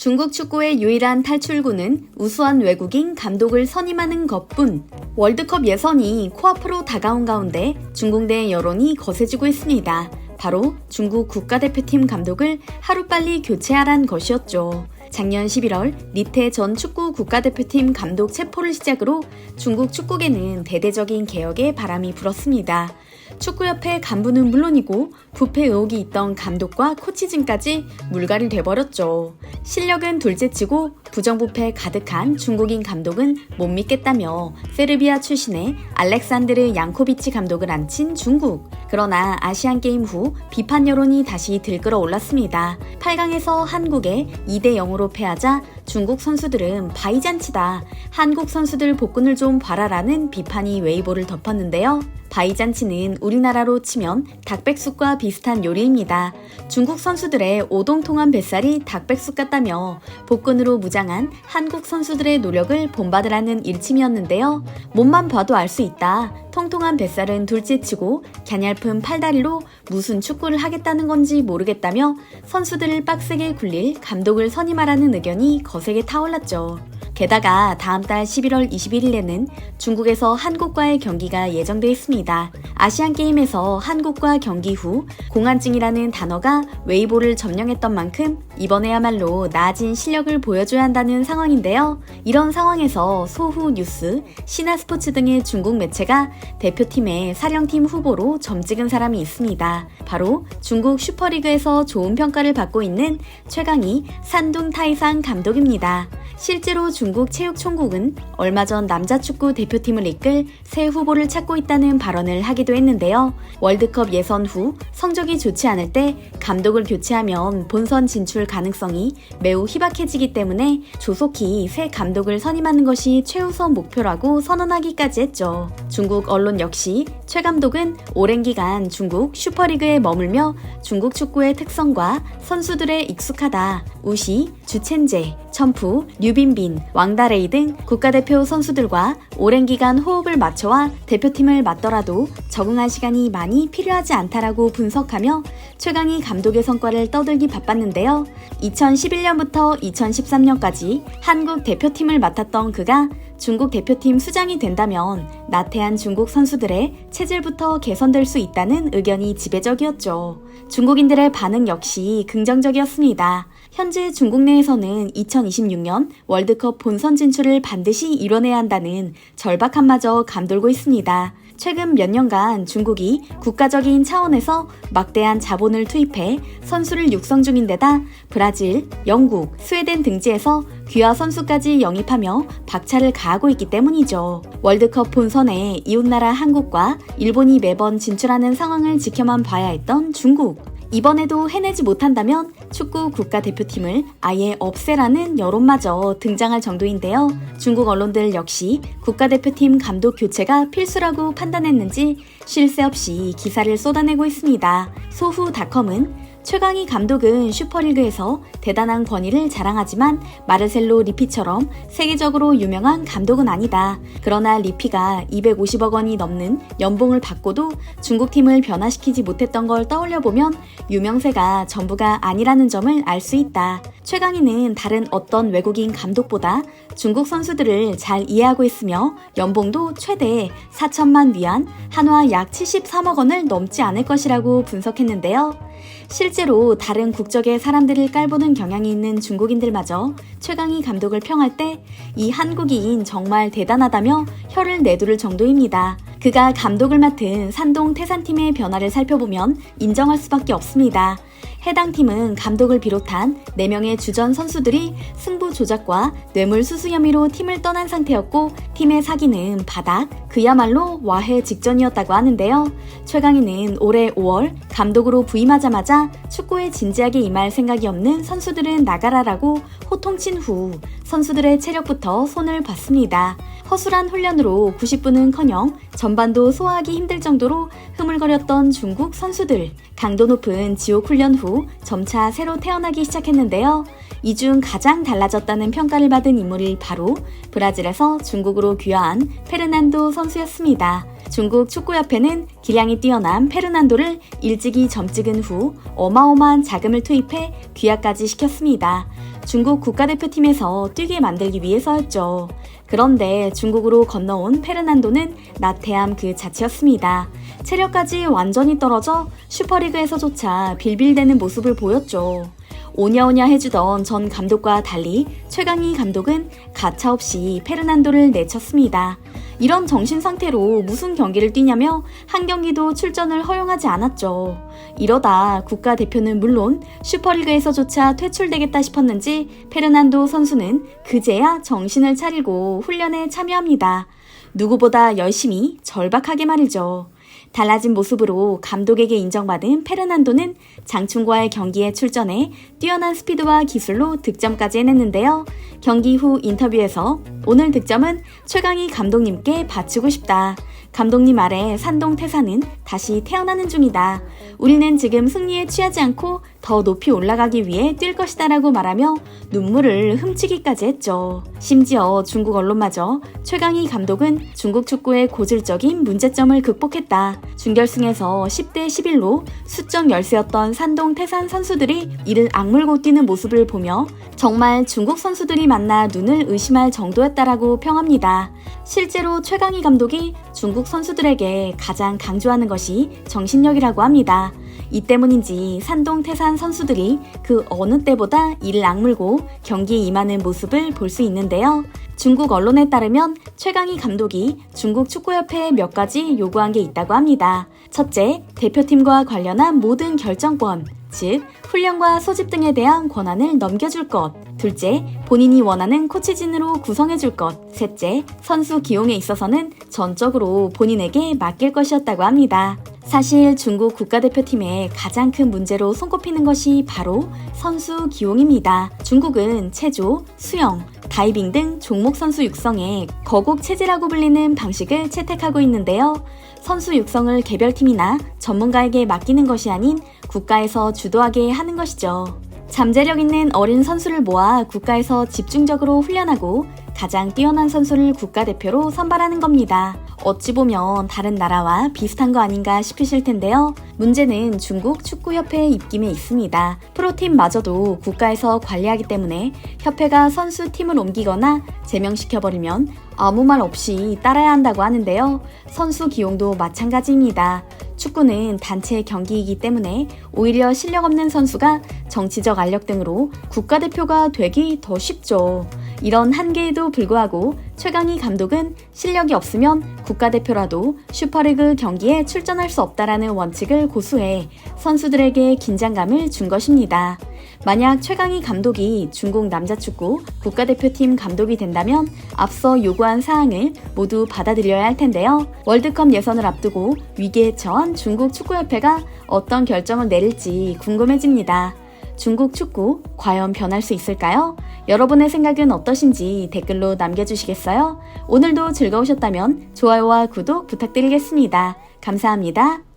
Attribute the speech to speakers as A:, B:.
A: 중국 축구의 유일한 탈출구는 우수한 외국인 감독을 선임하는 것뿐. 월드컵 예선이 코앞으로 다가온 가운데 중국 내 여론이 거세지고 있습니다. 바로 중국 국가대표팀 감독을 하루빨리 교체하란 것이었죠. 작년 11월 리태 전 축구 국가대표팀 감독 체포를 시작으로 중국 축구계는 대대적인 개혁의 바람이 불었습니다. 축구협회 간부는 물론이고 부패 의혹이 있던 감독과 코치진까지 물갈이 돼버렸죠. 실력은 둘째치고 부정부패 가득한 중국인 감독은 못 믿겠다며 세르비아 출신의 알렉산드르 양코비치 감독을 앉힌 중국. 그러나 아시안게임 후 비판 여론이 다시 들끓어 올랐습니다. 8강에서 한국에 2대0으로 패하자 중국 선수들은 바이잔치다. 한국 선수들 복근을 좀 봐라라는 비판이 웨이보를 덮었는데요. 바이잔치는 우리나라로 치면 닭백숙과 비슷한 요리입니다. 중국 선수들의 오동통한 뱃살이 닭백숙 같다며 복근으로 무장한 한국 선수들의 노력을 본받으라는 일침이었는데요. 몸만 봐도 알 수 있다. 통통한 뱃살은 둘째치고 갸냘픈 팔다리로 무슨 축구를 하겠다는 건지 모르겠다며 선수들을 빡세게 굴릴 감독을 선임하라는 의견이 거세게 타올랐죠. 게다가 다음 달 11월 21일에는 중국에서 한국과의 경기가 예정돼 있습니다. 아시안게임에서 한국과 경기 후 공안증이라는 단어가 웨이보를 점령했던 만큼 이번에야말로 나아진 실력을 보여줘야 한다는 상황인데요. 이런 상황에서 소후 뉴스, 신화스포츠 등의 중국 매체가 대표팀의 사령팀 후보로 점찍은 사람이 있습니다. 바로 중국 슈퍼리그에서 좋은 평가를 받고 있는 최강희 산둥 타이상 감독입니다. 실제로 중국 체육총국은 얼마 전 남자축구 대표팀을 이끌 새 후보를 찾고 있다는 발언을 하기도 했는데요. 월드컵 예선 후 성적이 좋지 않을 때 감독을 교체하면 본선 진출 가능성이 매우 희박해지기 때문에 조속히 새 감독을 선임하는 것이 최우선 목표라고 선언하기까지 했죠. 중국 언론 역시 최 감독은 오랜 기간 중국 슈퍼리그에 머물며 중국 축구의 특성과 선수들의 익숙하다. 우시, 주첸제, 첨프, 류빈빈, 왕다레이 등 국가대표 선수들과 오랜 기간 호흡을 맞춰와 대표팀을 맡더라도 적응할 시간이 많이 필요하지 않다라고 분석하며 최강희 감독의 성과를 떠들기 바빴는데요. 2011년부터 2013년까지 한국 대표팀을 맡았던 그가 중국 대표팀 수장이 된다면 나태한 중국 선수들의 체질부터 개선될 수 있다는 의견이 지배적이었죠. 중국인들의 반응 역시 긍정적이었습니다. 현재 중국 내에서는 2026년 월드컵 본선 진출을 반드시 이뤄내야 한다는 절박함마저 감돌고 있습니다. 최근 몇 년간 중국이 국가적인 차원에서 막대한 자본을 투입해 선수를 육성 중인데다 브라질, 영국, 스웨덴 등지에서 귀화 선수까지 영입하며 박차를 가하고 있기 때문이죠. 월드컵 본선에 이웃나라 한국과 일본이 매번 진출하는 상황을 지켜만 봐야 했던 중국. 이번에도 해내지 못한다면 축구 국가대표팀을 아예 없애라는 여론마저 등장할 정도인데요. 중국 언론들 역시 국가대표팀 감독 교체가 필수라고 판단했는지 쉴 새 없이 기사를 쏟아내고 있습니다. 소후닷컴은 최강희 감독은 슈퍼리그에서 대단한 권위를 자랑하지만 마르셀로 리피처럼 세계적으로 유명한 감독은 아니다. 그러나 리피가 250억 원이 넘는 연봉을 받고도 중국팀을 변화시키지 못했던 걸 떠올려보면 유명세가 전부가 아니라는 점을 알 수 있다. 최강희는 다른 어떤 외국인 감독보다 중국 선수들을 잘 이해하고 있으며 연봉도 최대 4천만 위안, 한화 약 73억 원을 넘지 않을 것이라고 분석했는데요. 실제로 다른 국적의 사람들을 깔보는 경향이 있는 중국인들마저 최강희 감독을 평할 때 이 한국인 정말 대단하다며 혀를 내두를 정도입니다. 그가 감독을 맡은 산동 태산팀의 변화를 살펴보면 인정할 수밖에 없습니다. 해당 팀은 감독을 비롯한 4명의 주전 선수들이 승부 조작과 뇌물 수수 혐의로 팀을 떠난 상태였고 팀의 사기는 바닥, 그야말로 와해 직전이었다고 하는데요. 최강희는 올해 5월 감독으로 부임하자마자 축구에 진지하게 임할 생각이 없는 선수들은 나가라라고 호통친 후 선수들의 체력부터 손을 봤습니다. 허술한 훈련으로 90분은커녕 전반도 소화하기 힘들 정도로 흐물거렸던 중국 선수들. 강도 높은 지옥 훈련 후 점차 새로 태어나기 시작했는데요. 이 중 가장 달라졌다는 평가를 받은 인물이 바로 브라질에서 중국으로 귀화한 페르난도 선수였습니다. 중국 축구협회는 기량이 뛰어난 페르난도를 일찍이 점찍은 후 어마어마한 자금을 투입해 귀화까지 시켰습니다. 중국 국가대표팀에서 뛰게 만들기 위해서였죠. 그런데 중국으로 건너온 페르난도는 나태함 그 자체였습니다. 체력까지 완전히 떨어져 슈퍼리그에서조차 빌빌대는 모습을 보였죠. 오냐오냐 해주던 전 감독과 달리 최강희 감독은 가차없이 페르난도를 내쳤습니다. 이런 정신 상태로 무슨 경기를 뛰냐며 한 경기도 출전을 허용하지 않았죠. 이러다 국가대표는 물론 슈퍼리그에서조차 퇴출되겠다 싶었는지 페르난도 선수는 그제야 정신을 차리고 훈련에 참여합니다. 누구보다 열심히 절박하게 말이죠. 달라진 모습으로 감독에게 인정받은 페르난도는 장충과의 경기에 출전해 뛰어난 스피드와 기술로 득점까지 해냈는데요. 경기 후 인터뷰에서 오늘 득점은 최강희 감독님께 바치고 싶다. 감독님 아래 산동 태산은 다시 태어나는 중이다. 우리는 지금 승리에 취하지 않고 더 높이 올라가기 위해 뛸 것이다 라고 말하며 눈물을 훔치기까지 했죠. 심지어 중국 언론마저 최강희 감독은 중국 축구의 고질적인 문제점을 극복했다. 준결승에서 10대 11로 수적 열세였던 산동 태산 선수들이 이를 악물고 뛰는 모습을 보며 정말 중국 선수들이 만나 눈을 의심할 정도였다라고 평합니다. 실제로 최강희 감독이 중국 선수들에게 가장 강조하는 것이 정신력이라고 합니다. 이 때문인지 산동 태산 선수들이 그 어느 때보다 이를 악물고 경기에 임하는 모습을 볼 수 있는데요. 중국 언론에 따르면 최강희 감독이 중국 축구협회에 몇 가지 요구한 게 있다고 합니다. 첫째, 대표팀과 관련한 모든 결정권, 즉 훈련과 소집 등에 대한 권한을 넘겨줄 것. 둘째, 본인이 원하는 코치진으로 구성해줄 것. 셋째, 선수 기용에 있어서는 전적으로 본인에게 맡길 것이었다고 합니다. 사실 중국 국가대표팀의 가장 큰 문제로 손꼽히는 것이 바로 선수 기용입니다. 중국은 체조, 수영, 다이빙 등 종목 선수 육성에 거국 체제라고 불리는 방식을 채택하고 있는데요. 선수 육성을 개별팀이나 전문가에게 맡기는 것이 아닌 국가에서 주도하게 하는 것이죠. 잠재력 있는 어린 선수를 모아 국가에서 집중적으로 훈련하고 가장 뛰어난 선수를 국가대표로 선발하는 겁니다. 어찌 보면 다른 나라와 비슷한 거 아닌가 싶으실 텐데요. 문제는 중국 축구협회의 입김에 있습니다. 프로팀마저도 국가에서 관리하기 때문에 협회가 선수 팀을 옮기거나 제명시켜버리면 아무 말 없이 따라야 한다고 하는데요. 선수 기용도 마찬가지입니다. 축구는 단체 경기이기 때문에 오히려 실력 없는 선수가 정치적 알력 등으로 국가대표가 되기 더 쉽죠. 이런 한계에도 불구하고 최강희 감독은 실력이 없으면 국가대표라도 슈퍼리그 경기에 출전할 수 없다라는 원칙을 고수해 선수들에게 긴장감을 준 것입니다. 만약 최강희 감독이 중국 남자축구 국가대표팀 감독이 된다면 앞서 요구한 사항을 모두 받아들여야 할 텐데요. 월드컵 예선을 앞두고 위기에 처한 중국 축구협회가 어떤 결정을 내릴지 궁금해집니다. 중국 축구 과연 변할 수 있을까요? 여러분의 생각은 어떠신지 댓글로 남겨주시겠어요? 오늘도 즐거우셨다면 좋아요와 구독 부탁드리겠습니다. 감사합니다.